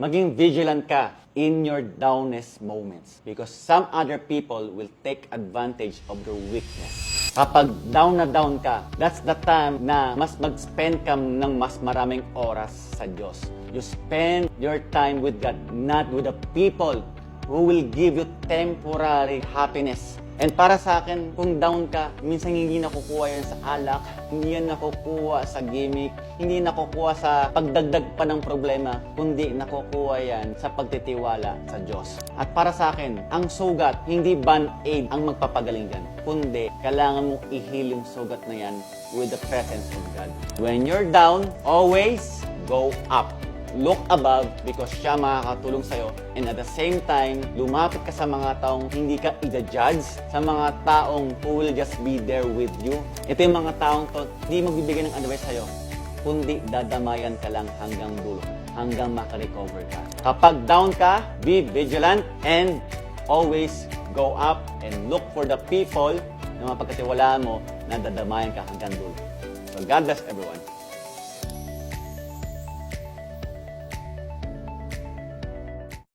Maging vigilant ka in your downest moments because some other people will take advantage of your weakness. Kapag down na down ka, that's the time na mas mag-spend ka ng mas maraming oras sa Diyos. You spend your time with God, not with the people who will give you temporary happiness. And para sa akin, kung down ka, minsan hindi nakukuha yan sa alak, hindi yan nakukuha sa gimmick, hindi nakukuha sa pagdagdag pa ng problema, kundi nakukuha yan sa pagtitiwala sa Diyos. At para sa akin, ang sugat, hindi band-aid ang magpapagaling yan, kundi kailangan mong i-heal yung sugat na yan with the presence of God. When you're down, always go up. Look above because siya makakatulong sa'yo. And at the same time, lumapit ka sa mga taong hindi ka i-judge, sa mga taong who will just be there with you. Ito yung mga taong to, hindi magbibigay ng advice sa'yo, kundi dadamayan ka lang hanggang dulo, hanggang makarecover ka. Kapag down ka, be vigilant and always go up and look for the people na mapagkatiwalaan mo na dadamayan ka hanggang dulo. So God bless everyone.